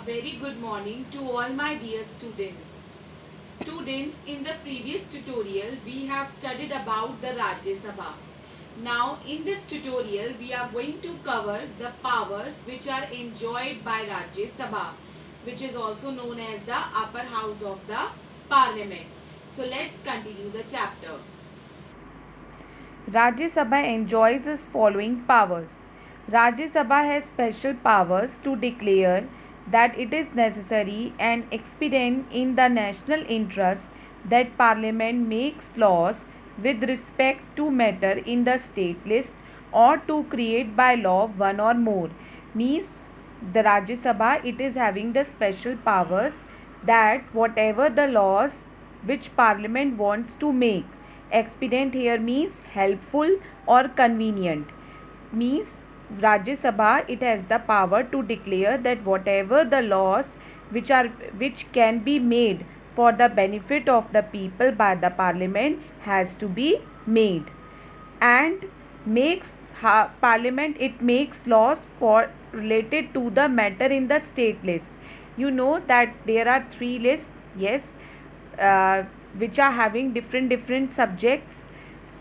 very good morning to all my dear students. Students, in the previous tutorial, we have studied about the Rajya Sabha. Now, in this tutorial, we are going to cover the powers which are enjoyed by Rajya Sabha, which is also known as the upper house of the parliament. So, let's continue the chapter. Rajya Sabha enjoys the following powers. Rajya Sabha has special powers to declare that it is necessary and expedient in the national interest that Parliament makes laws with respect to matter in the state list or to create by law one or more. Means the Rajya Sabha, it is having the special powers that whatever the laws which Parliament wants to make, expedient here means helpful or convenient, means Rajya Sabha, it has the power to declare that whatever the laws which can be made for the benefit of the people by the parliament has to be made. And makes parliament, it makes laws for related to the matter in the state list. You know that there are three lists, yes, uh, which are having different subjects.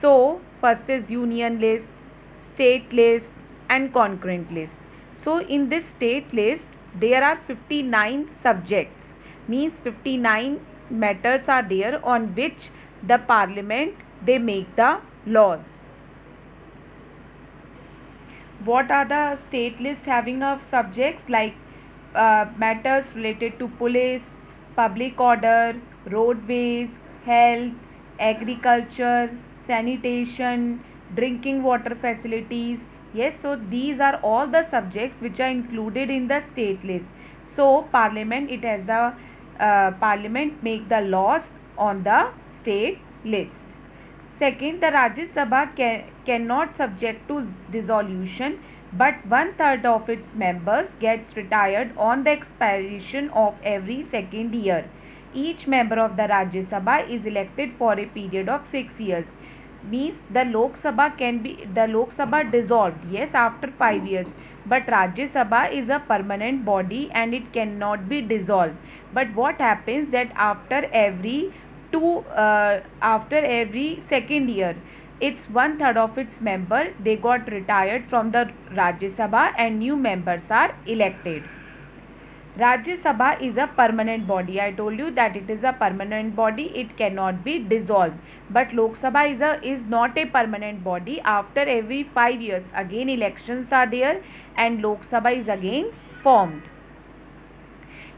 So first is union list, state list and concurrent list. So in this state list there are 59 subjects, means 59 matters are there on which the parliament they make the laws. What are the state list having of subjects like matters related to police, public order, roadways, health, agriculture, sanitation, drinking water facilities. Yes, so these are all the subjects which are included in the state list. So parliament, it has the parliament make the laws on the state list. Second, the Rajya Sabha cannot subject to dissolution, but one third of its members gets retired on the expiration of every second year. Each member of the Rajya Sabha is elected for a period of 6 years. Means the Lok Sabha dissolved, yes, after 5 years, but Rajya Sabha is a permanent body and it cannot be dissolved. But what happens that after every second year, it's one third of its member they got retired from the Rajya Sabha and new members are elected. Rajya Sabha is a permanent body. I told you that it is a permanent body. It cannot be dissolved. But Lok Sabha is not a permanent body. After every 5 years, again elections are there and Lok Sabha is again formed.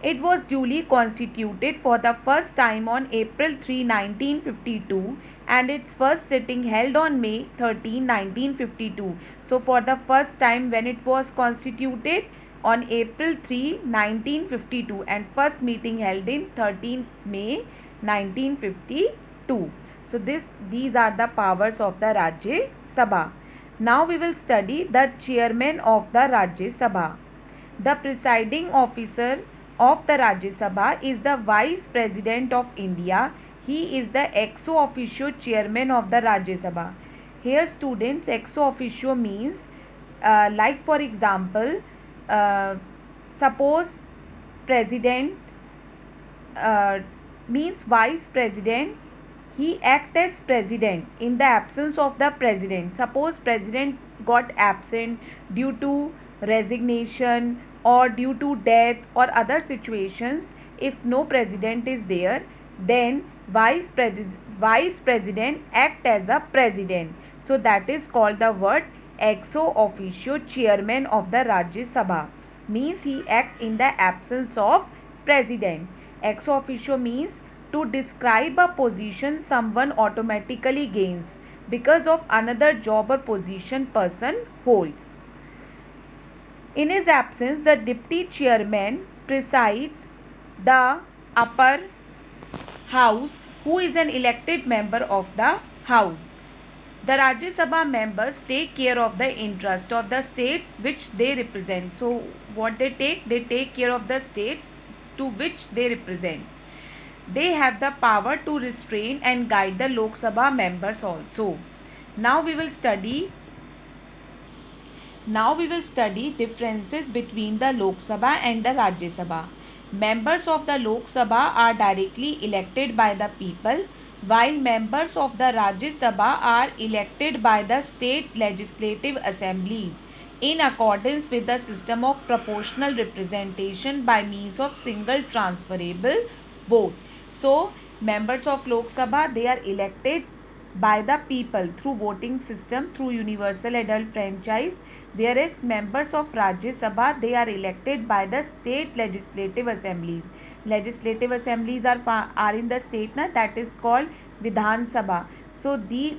It was duly constituted for the first time on April 3, 1952 and its first sitting held on May 13, 1952. So for the first time when it was constituted on April 3, 1952 and first meeting held in 13 May 1952. So these are the powers of the Rajya Sabha. Now we will study the chairman of the Rajya Sabha. The presiding officer of the Rajya Sabha is the Vice President of India. He is the ex officio chairman of the Rajya Sabha. Here students, ex officio means like for example, uh, suppose president means vice president, he act as president in the absence of the president. Suppose president got absent due to resignation or due to death or other situations. If no president is there, then vice president act as a president. So that is called the word ex officio chairman of the Rajya Sabha. Means he act in the absence of president. Ex officio means to describe a position someone automatically gains because of another job or position person holds. In his absence, the deputy chairman presides the upper house, who is an elected member of the house. The Rajya Sabha members take care of the interest of the states which they represent. So what they take care of the states to which they represent. They have the power to restrain and guide the Lok Sabha members also. Now we will study Now we will study differences between the Lok Sabha and the Rajya Sabha. Members of the Lok Sabha are directly elected by the people, while members of the Rajya Sabha are elected by the state legislative assemblies in accordance with the system of proportional representation by means of single transferable vote. So, members of Lok Sabha, they are elected by the people through voting system through universal adult franchise, whereas members of Rajya Sabha, they are elected by the state legislative assemblies. Legislative assemblies are in the state na, that is called Vidhan Sabha. So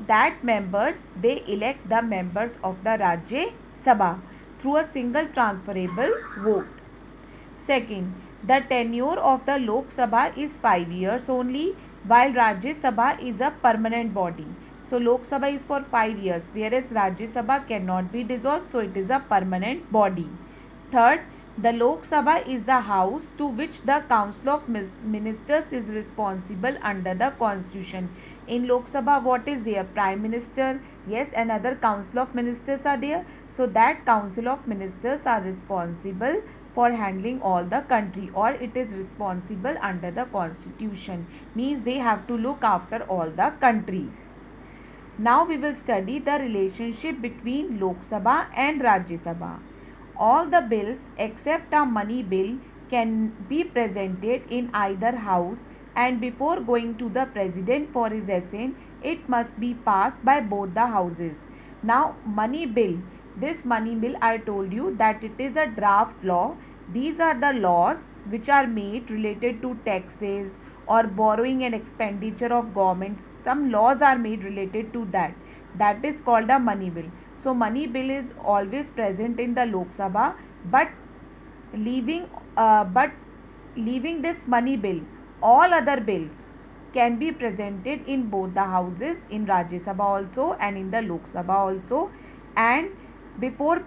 that members, they elect the members of the Rajya Sabha through a single transferable vote. Second, the tenure of the Lok Sabha is 5 years only, while Rajya Sabha is a permanent body. So Lok Sabha is for 5 years, whereas Rajya Sabha cannot be dissolved, so it is a permanent body. Third, the Lok Sabha is the house to which the Council of Ministers is responsible under the Constitution. In Lok Sabha, what is there? Prime Minister, yes, and other Council of Ministers are there. So that Council of Ministers are responsible for handling all the country, or it is responsible under the Constitution, means they have to look after all the country. Now we will study the relationship between Lok Sabha and Rajya Sabha. All the bills except a money bill can be presented in either house, and before going to the president for his assent, it must be passed by both the houses. Now money bill, this money bill, I told you that it is a draft law. These are the laws which are made related to taxes or borrowing and expenditure of governments. Some laws are made related to that. That is called a money bill. So money bill is always present in the Lok Sabha, but leaving this money bill, all other bills can be presented in both the houses, in Rajya Sabha also and in the Lok Sabha also. And before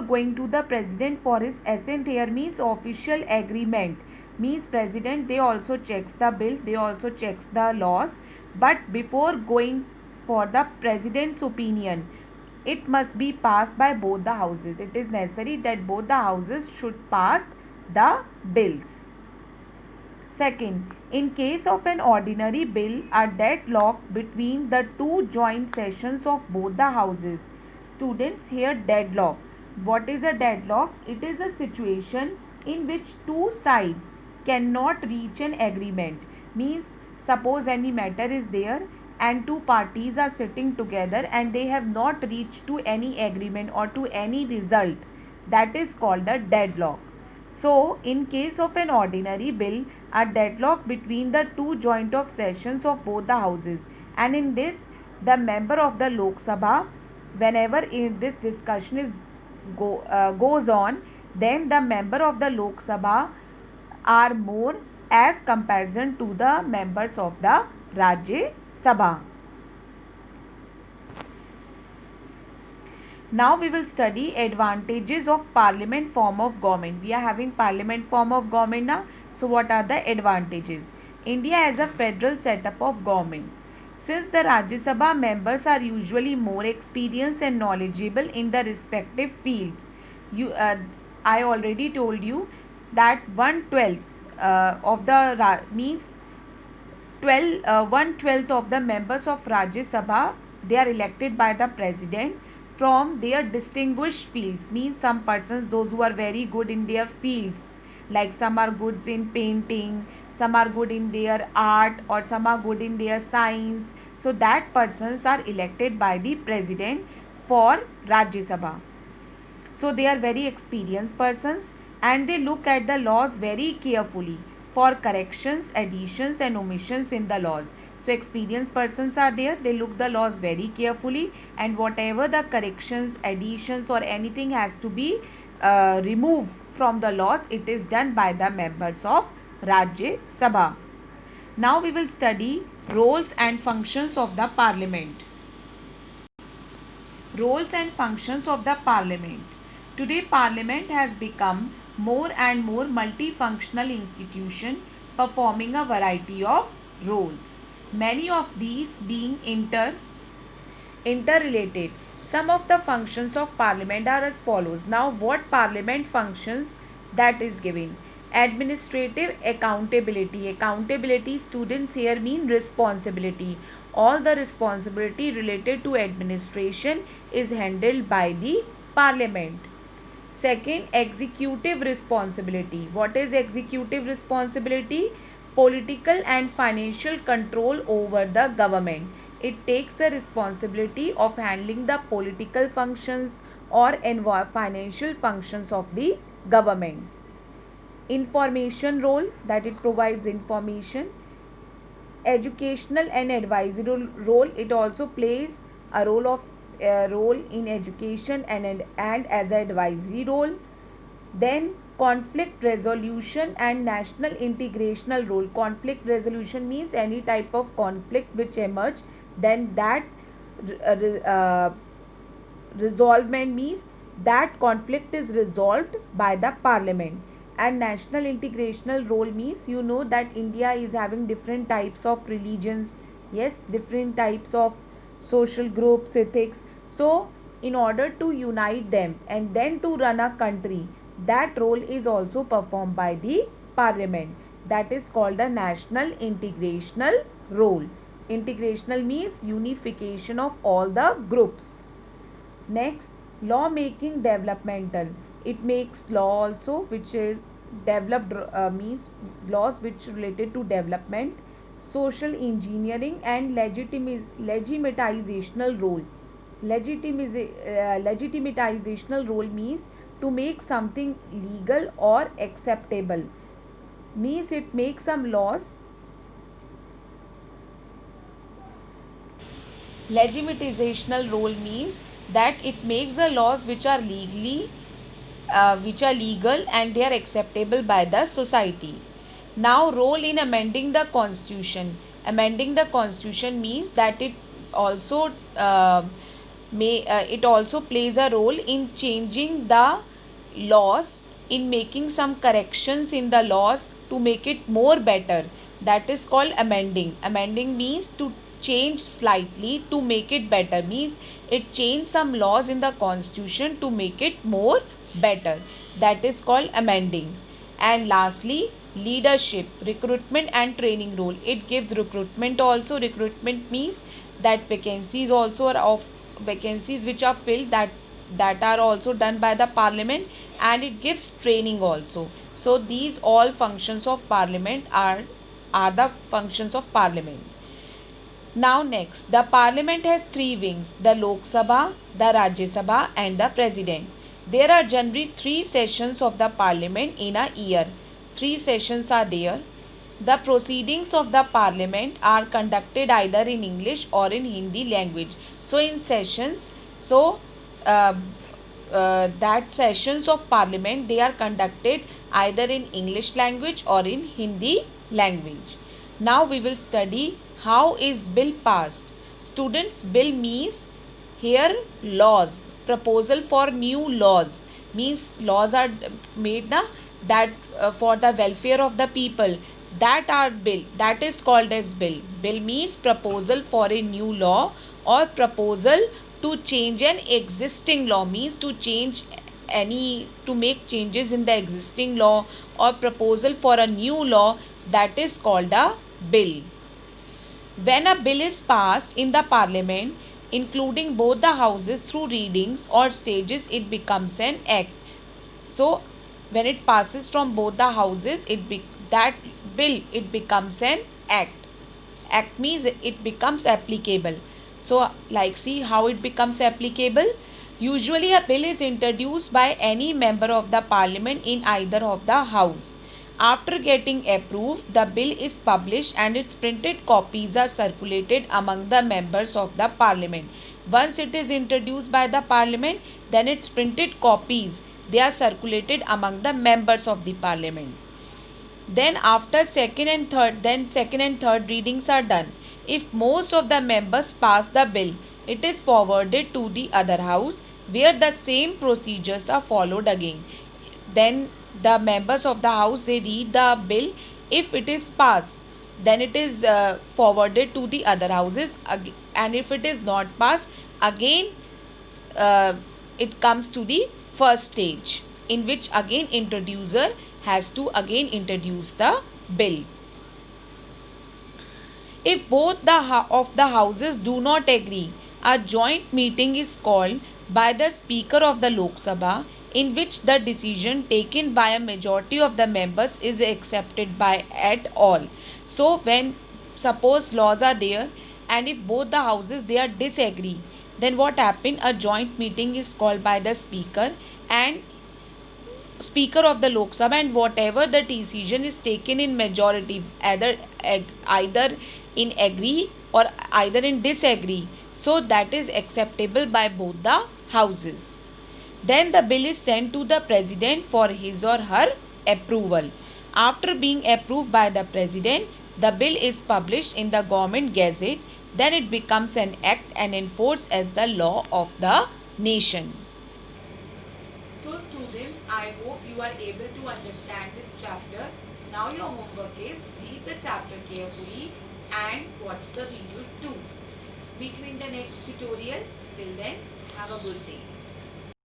going to the president for his assent, here means official agreement, means president, they also checks the bill, they also checks the laws, but before going for the president's opinion, it must be passed by both the houses. It is necessary that both the houses should pass the bills. Second, in case of an ordinary bill, a deadlock between the two joint sessions of both the houses. Students, here deadlock. What is a deadlock? It is a situation in which two sides cannot reach an agreement. Means suppose any matter is there and two parties are sitting together and they have not reached to any agreement or to any result. That is called a deadlock. So, in case of an ordinary bill, a deadlock between the two joint of sessions of both the houses, and in this, the member of the Lok Sabha, whenever this discussion is goes on, then the member of the Lok Sabha are more as comparison to the members of the Rajya Sabha. Now we will study advantages of parliament form of government. We are having parliament form of government now. So what are the advantages? India has a federal setup of government. Since the Rajya Sabha members are usually more experienced and knowledgeable in the respective fields, I already told you that 1/12 of the means 1/12 of the members of Rajya Sabha, they are elected by the president from their distinguished fields, means some persons, those who are very good in their fields, like some are good in painting, some are good in their art, or some are good in their science. So that persons are elected by the president for Rajya Sabha. So they are very experienced persons and they look at the laws very carefully for corrections, additions and omissions in the laws. So experienced persons are there, they look the laws very carefully, and whatever the corrections, additions or anything has to be removed from the laws, it is done by the members of Rajya Sabha. Now we will study roles and functions of the parliament. Roles and functions of the parliament. Today parliament has become more and more multifunctional institution performing a variety of roles. Many of these being interrelated. Some of the functions of parliament are as follows. Now, what parliament functions that is given? Administrative accountability. Accountability, students here mean responsibility. All the responsibility related to administration is handled by the parliament. Second, executive responsibility. What is executive responsibility? Political and financial control over the government. It takes the responsibility of handling the political functions or financial functions of the government. Information role, that it provides information. Educational and advisory role, it also plays a role in education and as an advisory role. Then conflict resolution and national integrational role. Conflict resolution means any type of conflict which emerge, then that resolvement means that conflict is resolved by the parliament. And national integrational role means, you know that India is having different types of religions, yes, different types of social groups, ethics. So in order to unite them and then to run a country, that role is also performed by the parliament. That is called a national integrational role. Integrational means unification of all the groups. Next, law making developmental. It makes law also, which is developed, means laws which related to development. Social engineering and legitimational role. Legitimational role means to make something legal or acceptable. Means it makes some laws. Legitimational role means that it makes the laws which are legal and they are acceptable by the society. Now, role in amending the constitution. Amending the constitution means that it also plays a role in changing the laws, in making some corrections in the laws to make it more better. That is called amending. Amending means to change slightly to make it better, means it changed some laws in the constitution to make it more better. That is called amending. And lastly, leadership, recruitment and training role. It gives recruitment also. Recruitment means that vacancies also are of vacancies which are filled, that are also done by the parliament, and it gives training also. So these all functions of parliament are the functions of parliament. Now next, the parliament has three wings: the Lok Sabha, the Rajya Sabha and the President. There are generally 3 sessions of the parliament in a year. 3 sessions are there. The proceedings of the parliament are conducted either in English or in Hindi language. So in sessions, that sessions of parliament, they are conducted either in English language or in Hindi language. Now we will study how is bill passed. Students, bill means here laws, proposal for new laws, means laws are made that for the welfare of the people, that are bill, that is called as bill. Bill means proposal for a new law or proposal to change an existing law, means to make changes in the existing law, or proposal for a new law, that is called a bill. When a bill is passed in the parliament, including both the houses through readings or stages, it becomes an act. So when it passes from both the houses, that bill, it becomes an act. Act means it becomes applicable. So like, see how it becomes applicable. Usually a bill is introduced by any member of the parliament in either of the house. After getting approved, the bill is published and its printed copies are circulated among the members of the parliament. Once it is introduced by the parliament, then its printed copies, they are circulated among the members of the parliament. Then after second and third readings are done. If most of the members pass the bill, it is forwarded to the other house where the same procedures are followed again. Then the members of the house, they read the bill. If it is passed, then it is forwarded to the other houses, and if it is not passed, again it comes to the first stage, in which again introducer has to again introduce the bill. If both of the houses do not agree, a joint meeting is called by the Speaker of the Lok Sabha, in which the decision taken by a majority of the members is accepted by at all. So when suppose laws are there and if both the houses they are disagree, then what happen? A joint meeting is called by the speaker and Speaker of the Lok Sabha, and whatever the decision is taken in majority, either in agree or either in disagree, so that is acceptable by both the houses. Then the bill is sent to the president for his or her approval. After being approved by the president, the bill is published in the government gazette. Then it becomes an act and enforced as the law of the nation. So students, I hope you are able to understand this chapter. Now your homework is read the chapter carefully and watch the video too. Meet you in the next tutorial. Till then, have a good day.